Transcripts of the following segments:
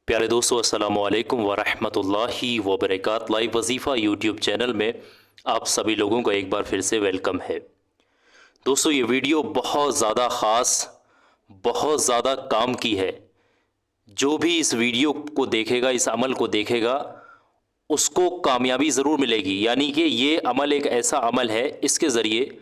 प्यारे दोस्तों, अस्सलामु अलैकुम वरहमतुल्लाहि वबरकात। लाइव वजीफ़ा यूट्यूब चैनल में आप सभी लोगों को एक बार फिर से वेलकम है। दोस्तों, ये वीडियो बहुत ज़्यादा ख़ास, बहुत ज़्यादा काम की है। जो भी इस वीडियो को देखेगा, इस अमल को देखेगा, उसको कामयाबी ज़रूर मिलेगी। यानी कि ये अमल एक ऐसा अमल है, इसके ज़रिए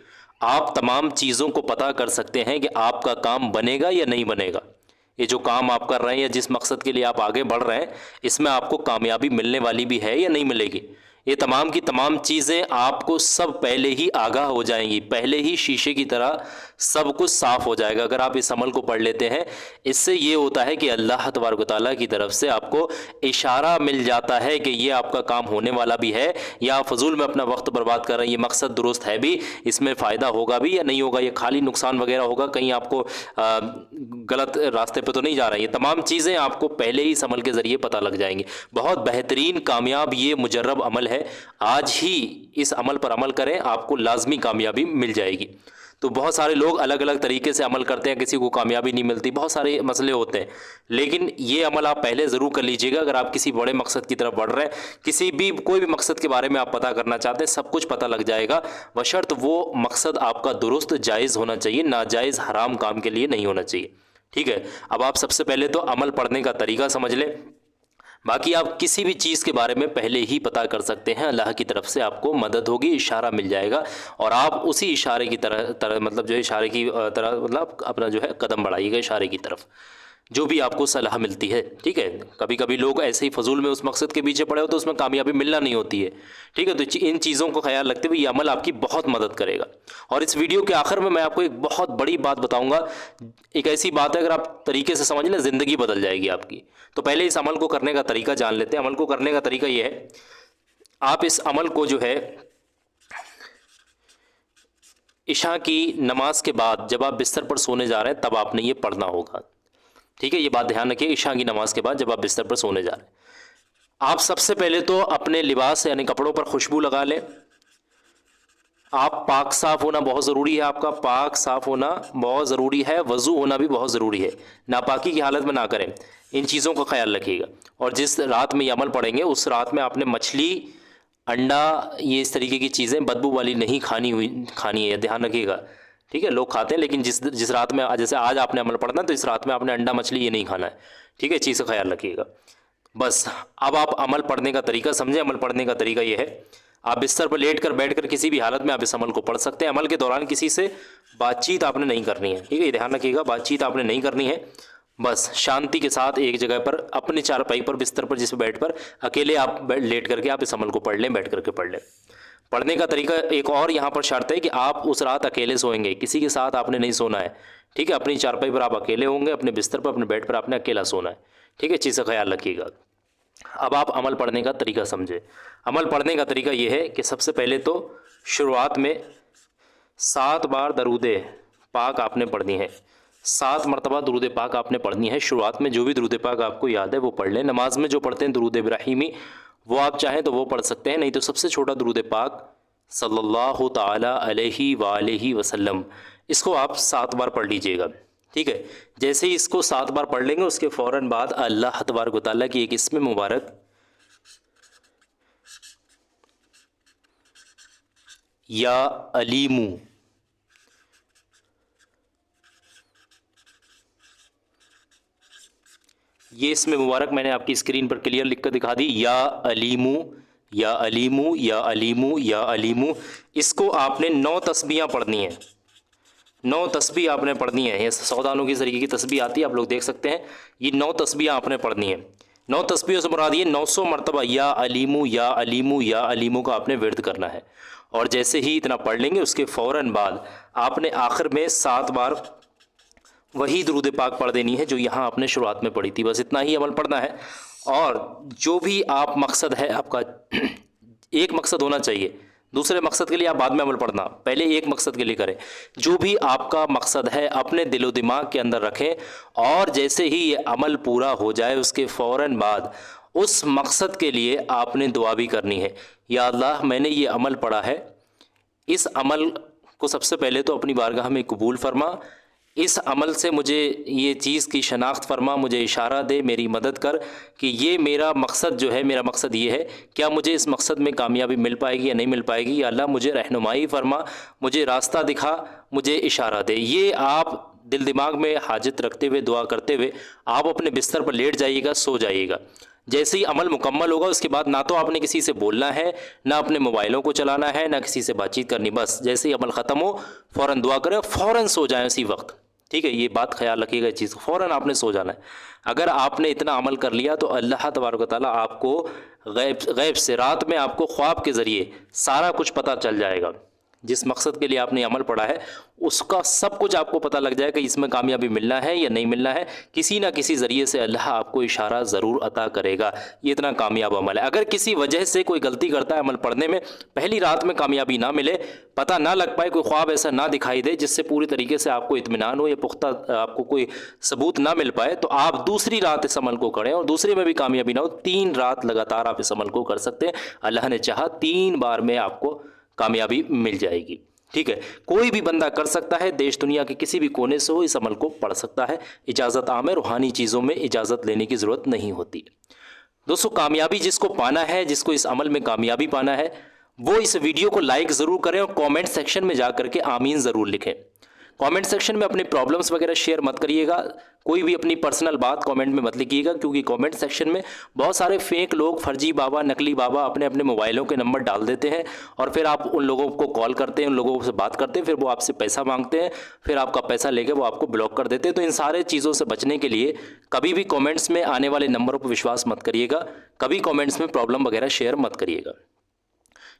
आप तमाम चीज़ों को पता कर सकते हैं कि आपका काम बनेगा या नहीं बनेगा। ये जो काम आप कर रहे हैं या जिस मकसद के लिए आप आगे बढ़ रहे हैं, इसमें आपको कामयाबी मिलने वाली भी है या नहीं मिलेगी। ये तमाम की तमाम चीज़ें आपको सब पहले ही आगाह हो जाएंगी, पहले ही शीशे की तरह सब कुछ साफ़ हो जाएगा अगर आप इस अमल को पढ़ लेते हैं। इससे ये होता है कि अल्लाह तबारक व तआला की तरफ से आपको इशारा मिल जाता है कि ये आपका काम होने वाला भी है, या आप फजूल में अपना वक्त बर्बाद कर रहे हैं, ये मकसद दुरुस्त है भी, इसमें फ़ायदा होगा भी या नहीं होगा, ये खाली नुकसान वगैरह होगा, कहीं आपको गलत रास्ते पर तो नहीं जा रहे हैं। ये तमाम चीज़ें आपको पहले ही इस अमल के ज़रिए पता लग जाएंगी। बहुत बेहतरीन कामयाब ये मुजर्रब अमल है। आज ही इस अमल पर अमल करें, आपको लाजमी कामयाबी मिल जाएगी। तो बहुत सारे लोग अलग अलग तरीके से अमल करते हैं, किसी को कामयाबी नहीं मिलती, बहुत सारे मसले होते हैं। लेकिन ये अमल आप पहले ज़रूर कर लीजिएगा अगर आप किसी बड़े मकसद की तरफ बढ़ रहे हैं, किसी भी कोई भी मकसद के बारे में आप पता करना चाहते हैं, सब कुछ पता लग जाएगा, बशर्त वो मकसद आपका दुरुस्त जायज़ होना चाहिए, नाजायज़ हराम काम के लिए नहीं होना चाहिए। ठीक है, अब आप सबसे पहले तो अमल पढ़ने का तरीका समझ लें। बाकी आप किसी भी चीज़ के बारे में पहले ही पता कर सकते हैं, अल्लाह की तरफ से आपको मदद होगी, इशारा मिल जाएगा और आप उसी इशारे की तरह मतलब जो है इशारे की तरह मतलब अपना जो है कदम बढ़ाइएगा इशारे की तरफ, जो भी आपको सलाह मिलती है। ठीक है, कभी कभी लोग ऐसे ही फजूल में उस मकसद के पीछे पड़े हो तो उसमें कामयाबी मिलना नहीं होती है। ठीक है, तो इन चीज़ों को ख्याल रखते हुए ये अमल आपकी बहुत मदद करेगा। और इस वीडियो के आखिर में मैं आपको एक बहुत बड़ी बात बताऊंगा। एक ऐसी बात है, अगर आप तरीके से समझ लें, ज़िंदगी बदल जाएगी आपकी। तो पहले इस अमल को करने का तरीका जान लेते हैं। अमल को करने का तरीका ये है, आप इस अमल को जो है इशा की नमाज के बाद जब आप बिस्तर पर सोने जा रहे हैं तब आपने ये पढ़ना होगा। ठीक है, ये बात ध्यान रखिए, इशा की नमाज के बाद जब आप बिस्तर पर सोने जा रहे हैं, आप सबसे पहले तो अपने लिबास यानी कपड़ों पर खुशबू लगा लें। आप पाक साफ़ होना बहुत ज़रूरी है, आपका पाक साफ़ होना बहुत ज़रूरी है, वज़ू होना भी बहुत ज़रूरी है, नापाकी की हालत में ना करें। इन चीज़ों का ख्याल रखिएगा। और जिस रात में ये अमल पढ़ेंगे उस रात में आपने मछली, अंडा, ये इस तरीके की चीज़ें बदबू वाली नहीं खानी है, ध्यान रखिएगा। ठीक है, लोग खाते हैं, लेकिन जिस रात में, जैसे आज आपने अमल पढ़ना तो इस रात में आपने अंडा मछली ये नहीं खाना है। ठीक है, चीज़ का ख्याल रखिएगा। बस अब आप अमल पढ़ने का तरीका समझें। अमल पढ़ने का तरीका ये है, आप बिस्तर पर लेट कर बैठ कर किसी भी हालत में आप इस अमल को पढ़ सकते हैं। अमल के दौरान किसी से बातचीत आपने नहीं करनी है। ठीक है, ध्यान रखिएगा, बातचीत आपने नहीं करनी है। बस शांति के साथ एक जगह पर अपने चारपाई पर, बिस्तर पर, जिस बेड पर अकेले आप लेट करके आप इस अमल को पढ़ लें, बैठ करके पढ़ लें। पढ़ने का तरीका एक और यहाँ पर शर्त है कि आप उस रात अकेले सोएंगे, किसी के साथ आपने नहीं सोना है। ठीक है, अपनी चारपाई पर आप अकेले होंगे, अपने बिस्तर पर, अपने बेड पर आपने अकेला सोना है। ठीक है, चीज़ का ख्याल रखिएगा। अब आप अमल पढ़ने का तरीका समझे। अमल पढ़ने का तरीका ये है कि सबसे पहले तो शुरुआत में 7 बार दरूद पाक आपने पढ़नी है। 7 मरतबा दरूद पाक आपने पढ़नी है। शुरुआत में जो भी दरूद पाक आपको याद है वो पढ़ लें। नमाज में जो पढ़ते हैं दरूद इब्राहिमी, वो आप चाहें तो वो पढ़ सकते हैं, नहीं तो सबसे छोटा दरूद पाक सल्लल्लाहु ताला अलैहि वालैहि वसल्लम, इसको आप 7 बार पढ़ लीजिएगा। ठीक है, जैसे ही इसको 7 बार पढ़ लेंगे उसके फ़ौरन बाद अल्लाह तबारक व तआला की एक इस्म मुबारक या अलीमू, ये इस्म मुबारक मैंने आपकी स्क्रीन पर क्लियर लिख कर दिखा दी, या अलीमू, या अलीमू, या अलीमू, या अलीमू। इसको आपने 9 तस्बीहां पढ़नी है। 9 तस्बीह आपने पढ़नी है। ये सौदानों की तरीके की तस्बीह आती है, आप लोग देख सकते हैं। ये 9 तस्बीह आपने पढ़नी है। 9 तस्बीहों से मुराद ये 900 मरतबा या अलीमू, या अलीमू, या अलीमू का आपने विर्द करना है। और जैसे ही इतना पढ़ लेंगे उसके फ़ौरन बाद आपने आखिर में 7 बार वही दरूद पाक पढ़ देनी है जो यहाँ आपने शुरुआत में पढ़ी थी। बस इतना ही अमल पढ़ना है। और जो भी आप मकसद है आपका, एक मकसद होना चाहिए, दूसरे मकसद के लिए आप बाद में अमल पढ़ना, पहले एक मकसद के लिए करें। जो भी आपका मकसद है अपने दिलो दिमाग के अंदर रखें, और जैसे ही ये अमल पूरा हो जाए उसके फ़ौरन बाद उस मकसद के लिए आपने दुआ भी करनी है। या अल्लाह, मैंने ये अमल पढ़ा है, इस अमल को सबसे पहले तो अपनी बारगाह में कबूल फरमा, इस अमल से मुझे ये चीज़ की शनाख्त फरमा, मुझे इशारा दे, मेरी मदद कर कि ये मेरा मकसद जो है, मेरा मकसद ये है, क्या मुझे इस मकसद में कामयाबी मिल पाएगी या नहीं मिल पाएगी। या अल्लाह मुझे रहनुमाई फरमा, मुझे रास्ता दिखा, मुझे इशारा दे। ये आप दिल दिमाग में हाजत रखते हुए, दुआ करते हुए आप अपने बिस्तर पर लेट जाइएगा, सो जाइएगा। जैसे ही अमल मुकम्मल होगा उसके बाद ना तो आपने किसी से बोलना है, ना अपने मोबाइलों को चलाना है, ना किसी से बातचीत करनी। बस जैसे ही अमल ख़त्म हो फ़ौरन दुआ करें, फ़ौरन सो जाएं उसी वक्त। ठीक है, ये बात ख्याल रखिएगा, इस चीज़ को फ़ौरन आपने सो जाना है। अगर आपने इतना अमल कर लिया तो अल्लाह तबारक व तआला आपको गैब से रात में आपको ख्वाब के ज़रिए सारा कुछ पता चल जाएगा। जिस मकसद के लिए आपने अमल पढ़ा है उसका सब कुछ आपको पता लग जाएगा, इसमें कामयाबी मिलना है या नहीं मिलना है। किसी ना किसी ज़रिए से अल्लाह आपको इशारा ज़रूर अता करेगा। ये इतना कामयाब अमल है। अगर किसी वजह से कोई गलती करता है अमल पढ़ने में, पहली रात में कामयाबी ना मिले, पता ना लग पाए, कोई ख्वाब ऐसा ना दिखाई दे जिससे पूरी तरीके से आपको इत्मीनान हो या पुख्ता आपको कोई सबूत ना मिल पाए, तो आप दूसरी रात इस अमल को करें और दूसरे में भी कामयाबी ना हो, 3 रात लगातार आप इस अमल को कर सकते हैं। अल्लाह ने चाहा 3 बार में आपको कामयाबी मिल जाएगी। ठीक है, कोई भी बंदा कर सकता है, देश दुनिया के किसी भी कोने से हो इस अमल को पढ़ सकता है। इजाज़त आम है, रूहानी चीज़ों में इजाज़त लेने की ज़रूरत नहीं होती। दोस्तों, कामयाबी जिसको पाना है, जिसको इस अमल में कामयाबी पाना है, वो इस वीडियो को लाइक ज़रूर करें और कमेंट सेक्शन में जा करके आमीन ज़रूर लिखें। कमेंट सेक्शन में अपने प्रॉब्लम्स वगैरह शेयर मत करिएगा, कोई भी अपनी पर्सनल बात कमेंट में मत लिखिएगा, क्योंकि कमेंट सेक्शन में बहुत सारे फेक लोग, फर्जी बाबा, नकली बाबा अपने अपने मोबाइलों के नंबर डाल देते हैं और फिर आप उन लोगों को कॉल करते हैं, उन लोगों से बात करते हैं, फिर वो आपसे पैसा मांगते हैं, फिर आपका पैसा लेके वो आपको ब्लॉक कर देते हैं। तो इन सारे चीज़ों से बचने के लिए कभी भी कॉमेंट्स में आने वाले नंबरों पर विश्वास मत करिएगा, कभी कॉमेंट्स में प्रॉब्लम वगैरह शेयर मत करिएगा।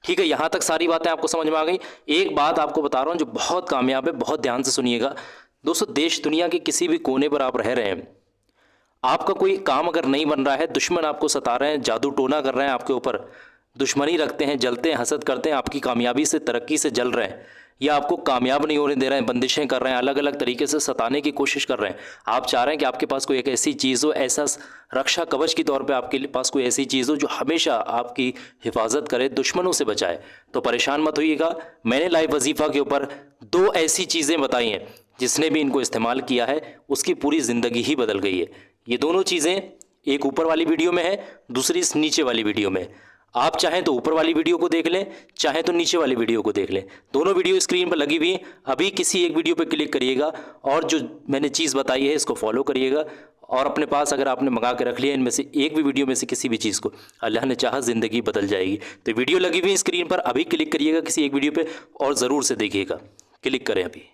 ठीक है, यहाँ तक सारी बातें आपको समझ में आ गई। एक बात आपको बता रहा हूँ जो बहुत कामयाब है, बहुत ध्यान से सुनिएगा। दोस्तों, देश दुनिया के किसी भी कोने पर आप रह रहे हैं, आपका कोई काम अगर नहीं बन रहा है, दुश्मन आपको सता रहे हैं, जादू टोना कर रहे हैं आपके ऊपर, दुश्मनी रखते हैं, जलते हैं, हसद करते हैं, आपकी कामयाबी से, तरक्की से जल रहे हैं, या आपको कामयाब नहीं होने दे रहे हैं, बंदिशें कर रहे हैं, अलग अलग तरीके से सताने की कोशिश कर रहे हैं। आप चाह रहे हैं कि आपके पास कोई एक ऐसी चीज़ हो, ऐसा रक्षा कवच की तौर पे आपके पास कोई ऐसी चीज़ हो जो हमेशा आपकी हिफाजत करे, दुश्मनों से बचाए, तो परेशान मत होइएगा। मैंने लाइव वजीफ़ा के ऊपर 2 ऐसी चीज़ें बताई हैं, जिसने भी इनको इस्तेमाल किया है उसकी पूरी ज़िंदगी ही बदल गई है। ये दोनों चीज़ें एक ऊपर वाली वीडियो में है, दूसरी इस नीचे वाली वीडियो में। आप चाहें तो ऊपर वाली वीडियो को देख लें, चाहें तो नीचे वाली वीडियो को देख लें। दोनों वीडियो स्क्रीन पर लगी हुई हैं। अभी किसी एक वीडियो पर क्लिक करिएगा और जो मैंने चीज़ बताई है इसको फॉलो करिएगा, और अपने पास अगर आपने मंगा के रख लिया इनमें से एक भी वीडियो में से किसी भी चीज़ को, अल्लाह ने चाहा ज़िंदगी बदल जाएगी। तो वीडियो लगी हुई स्क्रीन पर, अभी क्लिक करिएगा किसी एक वीडियो पर और ज़रूर से देखिएगा। क्लिक करें अभी।